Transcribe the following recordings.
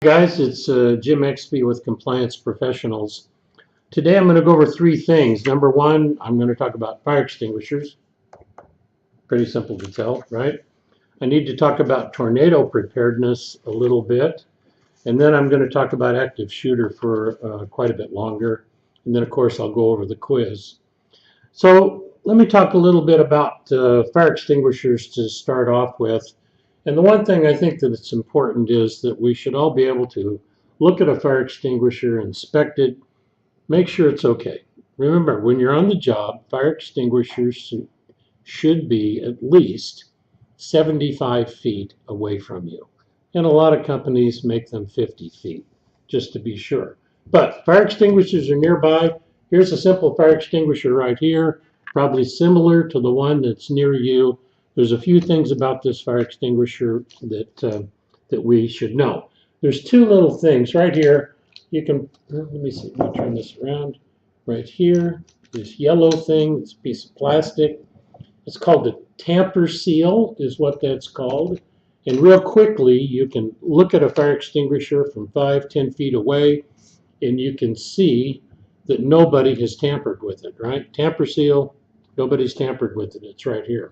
Guys, it's Jim Exby with Compliance Professionals. Today I'm going to go over three things. Number one, I'm going to talk about fire extinguishers. Pretty simple to tell, right? I need to talk about tornado preparedness a little bit. And then I'm going to talk about active shooter for quite a bit longer. And then, of course, I'll go over the quiz. So let me talk a little bit about fire extinguishers to start off with. And the one thing I think that it's important is that we should all be able to look at a fire extinguisher, inspect it, make sure it's okay. Remember, when you're on the job, fire extinguishers should be at least 75 feet away from you. And a lot of companies make them 50 feet, just to be sure. But fire extinguishers are nearby. Here's a simple fire extinguisher right here, probably similar to the one that's near you. There's a few things about this fire extinguisher that we should know. There's two little things right here. You can, let me see, let me turn this around. Right here, this yellow thing, this piece of plastic. It's called the tamper seal, is what that's called. And real quickly, you can look at a fire extinguisher from 5-10 feet away, and you can see that nobody has tampered with it, right? Tamper seal, nobody's tampered with it. It's right here.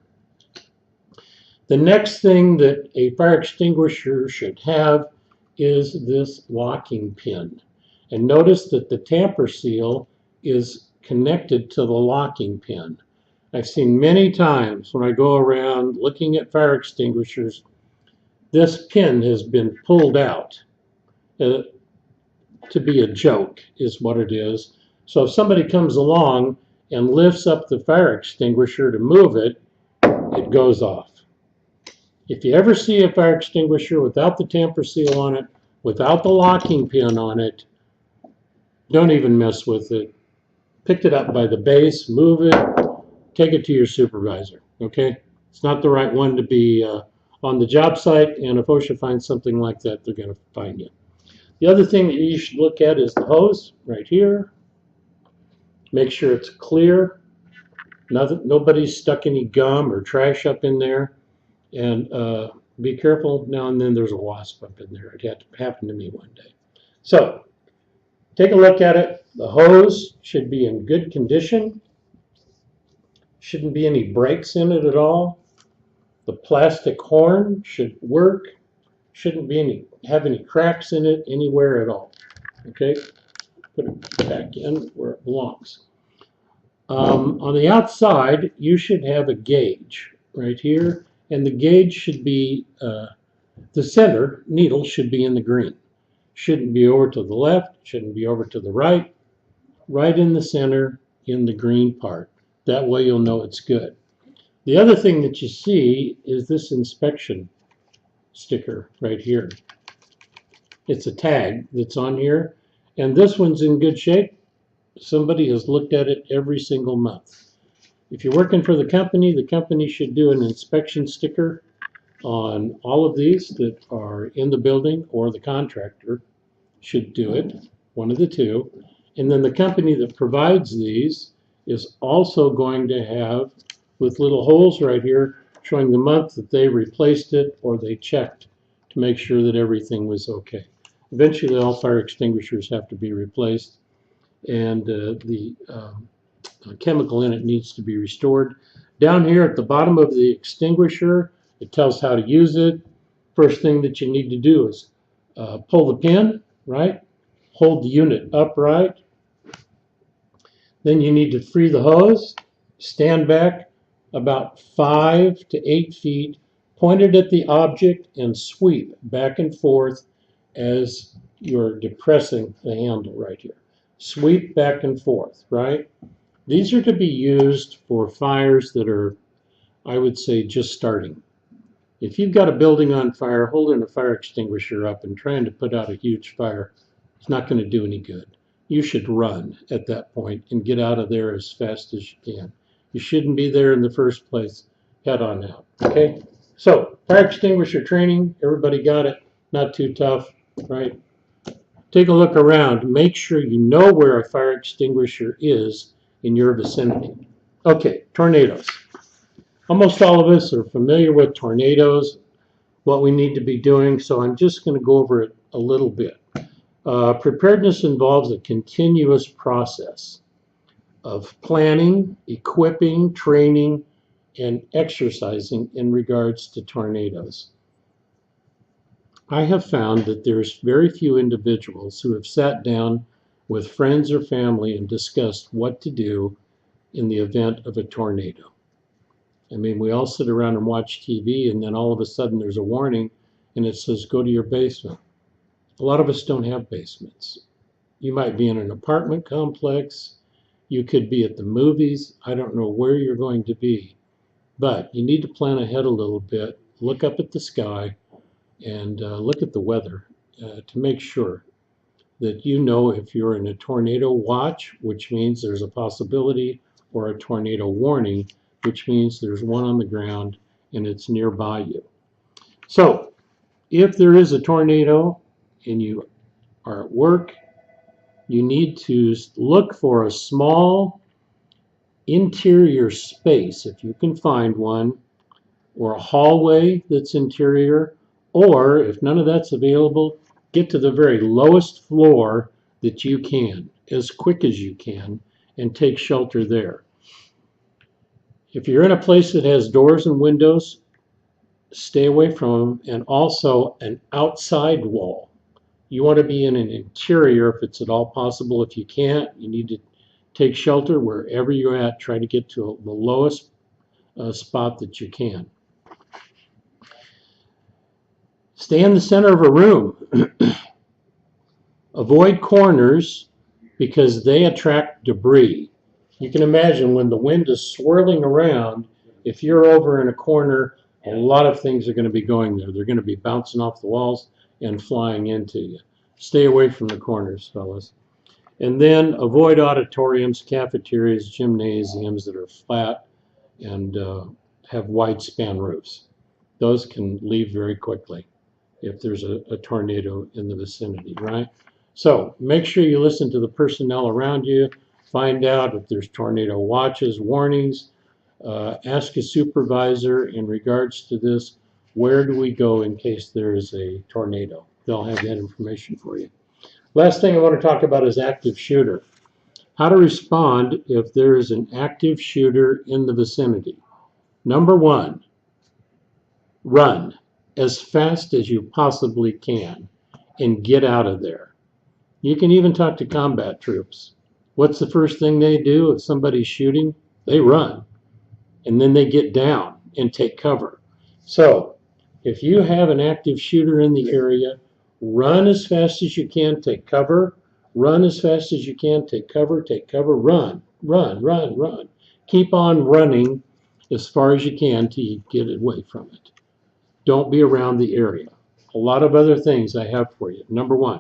The next thing that a fire extinguisher should have is this locking pin. And notice that the tamper seal is connected to the locking pin. I've seen many times when I go around looking at fire extinguishers, this pin has been pulled out to be a joke is what it is. So if somebody comes along and lifts up the fire extinguisher to move it, it goes off. If you ever see a fire extinguisher without the tamper seal on it, without the locking pin on it, don't even mess with it. Pick it up by the base, move it, take it to your supervisor, okay? It's not the right one to be on the job site, and if OSHA finds something like that, they're going to fine you. The other thing that you should look at is the hose right here. Make sure it's clear. Nobody's stuck any gum or trash up in there. And be careful, now and then there's a wasp up in there. It had to happen to me one day. So take a look at it. The hose should be in good condition. Shouldn't be any breaks in it at all. The plastic horn should work. Shouldn't have any cracks in it anywhere at all. Okay, put it back in where it belongs. On the outside, you should have a gauge right here. And the gauge should be, the center needle should be in the green. Shouldn't be over to the left, shouldn't be over to the right. Right in the center in the green part. That way you'll know it's good. The other thing that you see is this inspection sticker right here. It's a tag that's on here. And this one's in good shape. Somebody has looked at it every single month. If you're working for the company should do an inspection sticker on all of these that are in the building, or the contractor should do it, one of the two. And then the company that provides these is also going to have, with little holes right here, showing the month that they replaced it or they checked to make sure that everything was okay. Eventually all fire extinguishers have to be replaced, and the chemical in it needs to be restored. Down here at the bottom of the extinguisher, it tells how to use it. First thing that you need to do is pull the pin, right? Hold the unit upright. Then you need to free the hose, stand back about 5 to 8 feet, point it at the object, and sweep back and forth as you're depressing the handle right here. Sweep back and forth, right? These are to be used for fires that are, I would say, just starting. If you've got a building on fire, holding a fire extinguisher up and trying to put out a huge fire, it's not going to do any good. You should run at that point and get out of there as fast as you can. You shouldn't be there in the first place. Head on out, okay? So, fire extinguisher training, everybody got it. Not too tough, right? Take a look around. Make sure you know where a fire extinguisher is in your vicinity. Okay, tornadoes. Almost all of us are familiar with tornadoes. what we need to be doing, so I'm just going to go over it a little bit. Preparedness involves a continuous process of planning, equipping, training, and exercising in regards to tornadoes. I have found that there's very few individuals who have sat down with friends or family and discussed what to do in the event of a tornado. I mean, we all sit around and watch TV, and then all of a sudden there's a warning and it says, go to your basement. A lot of us don't have basements. You might be in an apartment complex. You could be at the movies. I don't know where you're going to be, but you need to plan ahead a little bit, look up at the sky, and look at the weather to make sure that you know if you're in a tornado watch, which means there's a possibility, or a tornado warning, which means there's one on the ground and it's nearby you. So if there is a tornado and you are at work, you need to look for a small interior space, if you can find one, or a hallway that's interior, or if none of that's available, get to the very lowest floor that you can, as quick as you can, and take shelter there. If you're in a place that has doors and windows, stay away from them, and also an outside wall. You want to be in an interior if it's at all possible. If you can't, you need to take shelter wherever you're at. Try to get to the lowest spot that you can. Stay in the center of a room. Avoid corners because they attract debris. You can imagine when the wind is swirling around, if you're over in a corner, a lot of things are going to be going there. They're going to be bouncing off the walls and flying into you. Stay away from the corners, fellas. And then avoid auditoriums, cafeterias, gymnasiums that are flat and have wide span roofs. Those can leave very quickly if there's a tornado in the vicinity, right? So make sure you listen to the personnel around you, find out if there's tornado watches, warnings, ask a supervisor in regards to this, where do we go in case there is a tornado? They'll have that information for you. Last thing I want to talk about is active shooter. How to respond if there is an active shooter in the vicinity. Number one, run as fast as you possibly can and get out of there. You can even talk to combat troops. What's the first thing they do if somebody's shooting? They run, and then they get down and take cover. So if you have an active shooter in the area, run as fast as you can, take cover, run as fast as you can, take cover, run, run, run, run. Keep on running as far as you can till you get away from it. Don't be around the area. A lot of other things I have for you. Number one,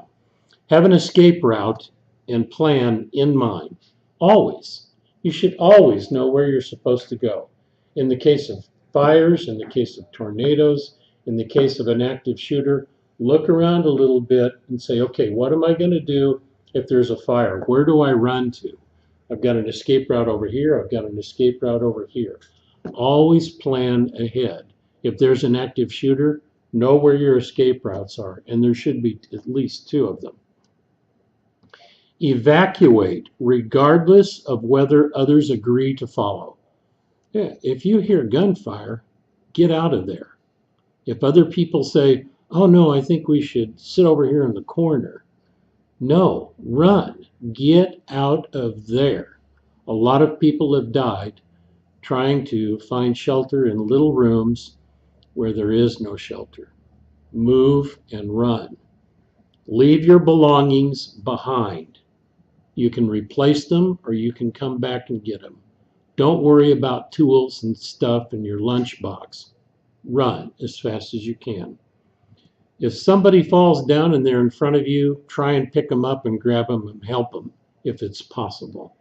have an escape route and plan in mind. Always. You should always know where you're supposed to go. In the case of fires, in the case of tornadoes, in the case of an active shooter, look around a little bit and say, okay, what am I going to do if there's a fire? Where do I run to? I've got an escape route over here. I've got an escape route over here. Always plan ahead. If there's an active shooter, know where your escape routes are, and there should be at least 2 of them. Evacuate regardless of whether others agree to follow. Yeah, if you hear gunfire, get out of there. If other people say, oh no, I think we should sit over here in the corner. No, run. Get out of there. A lot of people have died trying to find shelter in little rooms where there is no shelter. Move and run. Leave your belongings behind. You can replace them or you can come back and get them. Don't worry about tools and stuff in your lunchbox. Run as fast as you can. If somebody falls down and they're in front of you, try and pick them up and grab them and help them if it's possible.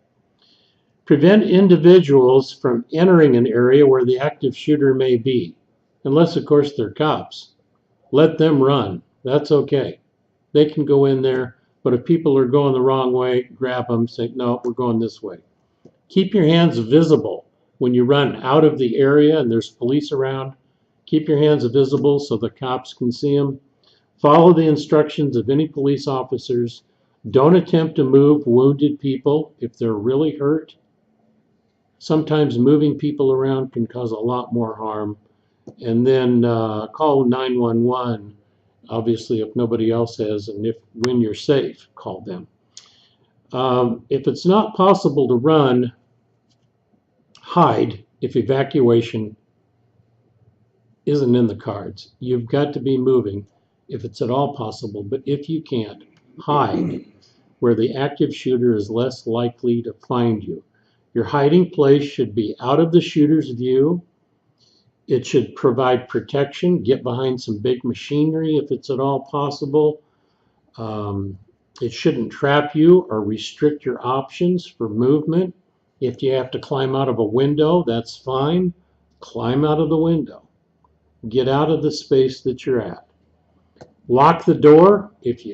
Prevent individuals from entering an area where the active shooter may be, unless of course they're cops. Let them run. That's okay. They can go in there, but if people are going the wrong way, grab them, say, no, we're going this way. Keep your hands visible when you run out of the area and there's police around. Keep your hands visible so the cops can see them. Follow the instructions of any police officers. Don't attempt to move wounded people if they're really hurt. Sometimes moving people around can cause a lot more harm. And then call 911, obviously, if nobody else has, and when you're safe, call them. If it's not possible to run, hide if evacuation isn't in the cards. You've got to be moving if it's at all possible, but if you can't, hide where the active shooter is less likely to find you. Your hiding place should be out of the shooter's view. It should provide protection. Get behind some big machinery if it's at all possible. It shouldn't trap you or restrict your options for movement. If you have to climb out of a window, that's fine. Climb out of the window. Get out of the space that you're at. Lock the door. If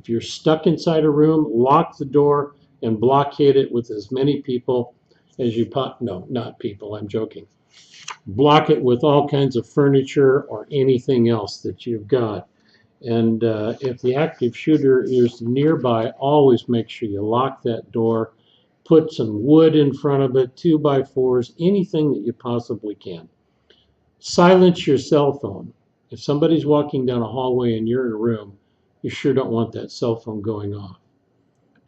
you're stuck inside a room, lock the door and blockade it with as many people as you no, not people, I'm joking. Block it with all kinds of furniture or anything else that you've got. And if the active shooter is nearby, always make sure you lock that door. Put some wood in front of it, 2x4s, anything that you possibly can. Silence your cell phone. If somebody's walking down a hallway and you're in a room, you sure don't want that cell phone going off.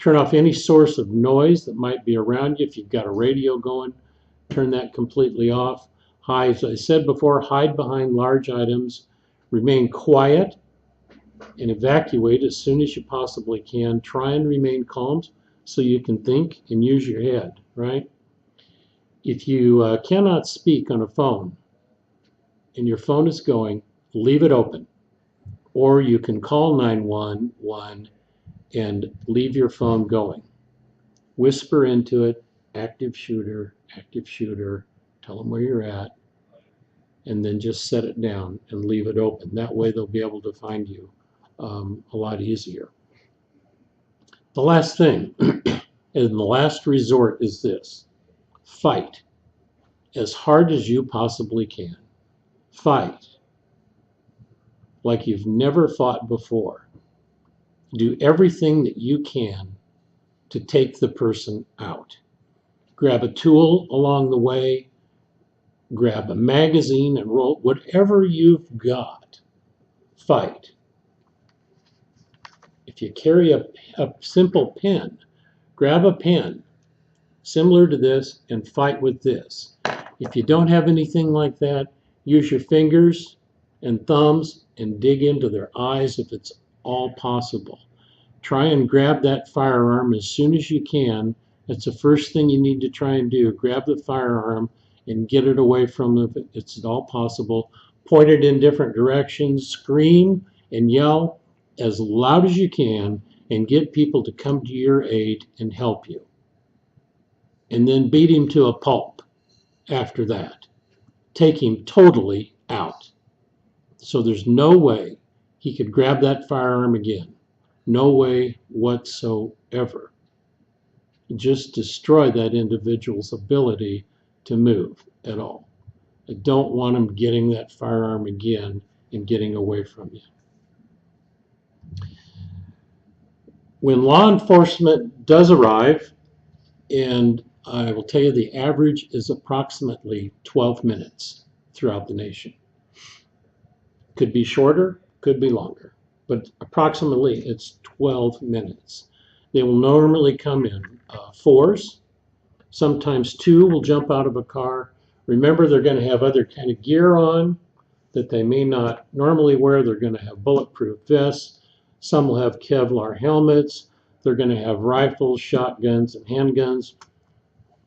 Turn off any source of noise that might be around you. If you've got a radio going, turn that completely off. Hide, as I said before, hide behind large items. Remain quiet and evacuate as soon as you possibly can. Try and remain calm so you can think and use your head, right? If you cannot speak on a phone and your phone is going, leave it open. Or you can call 911 and leave your phone going. Whisper into it, active shooter, tell them where you're at, and then just set it down and leave it open. That way they'll be able to find you a lot easier. The last thing, and the last resort is this: fight as hard as you possibly can. Fight like you've never fought before. Do everything that you can to take the person out. Grab a tool along the way, grab a magazine and roll, whatever you've got, fight. If you carry a simple pen, grab a pen similar to this and fight with this. If you don't have anything like that, use your fingers and thumbs and dig into their eyes if it's all possible. Try and grab that firearm as soon as you can. That's the first thing you need to try and do. Grab the firearm and get it away from them if it's at all possible. Point it in different directions. Scream and yell as loud as you can and get people to come to your aid and help you. And then beat him to a pulp after that. Take him totally out. So there's no way he could grab that firearm again. No way whatsoever. Just destroy that individual's ability to move at all. I don't want him getting that firearm again and getting away from you. When law enforcement does arrive, and I will tell you the average is approximately 12 minutes throughout the nation. Could be shorter, could be longer, but approximately it's 12 minutes. They will normally come in fours. Sometimes two will jump out of a car. Remember, they're going to have other kind of gear on that they may not normally wear. They're going to have bulletproof vests. Some will have Kevlar helmets. They're going to have rifles, shotguns, and handguns.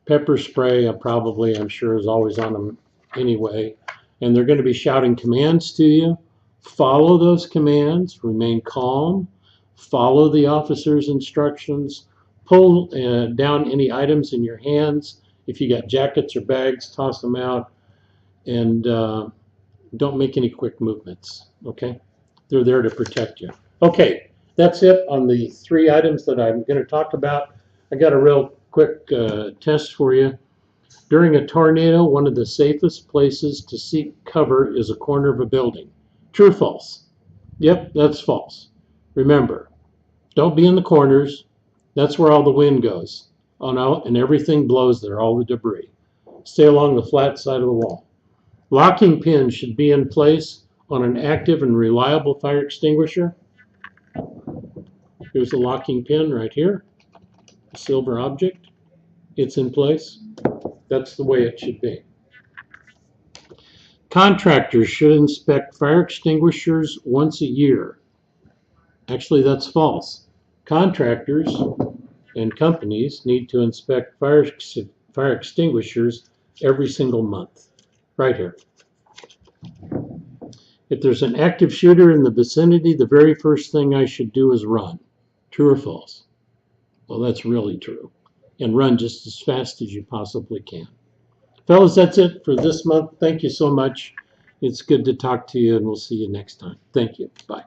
Pepper spray, I'm sure, is always on them anyway. And they're going to be shouting commands to you. Follow those commands. Remain calm. Follow the officer's instructions. Pull down any items in your hands. If you got jackets or bags, toss them out. And don't make any quick movements, okay? They're there to protect you. Okay, that's it on the 3 items that I'm going to talk about. I got a real quick test for you. During a tornado, one of the safest places to seek cover is a corner of a building. True or false? Yep, that's false. Remember, don't be in the corners. That's where all the wind goes. Oh no, and everything blows there, all the debris. Stay along the flat side of the wall. Locking pins should be in place on an active and reliable fire extinguisher. Here's the locking pin right here, a silver object. It's in place. That's the way it should be. Contractors should inspect fire extinguishers once a year. Actually, that's false. Contractors and companies need to inspect fire extinguishers every single month. Right here. If there's an active shooter in the vicinity, the very first thing I should do is run. True or false? Well, that's really true. And run just as fast as you possibly can. Fellas, that's it for this month. Thank you so much. It's good to talk to you, and we'll see you next time. Thank you. Bye.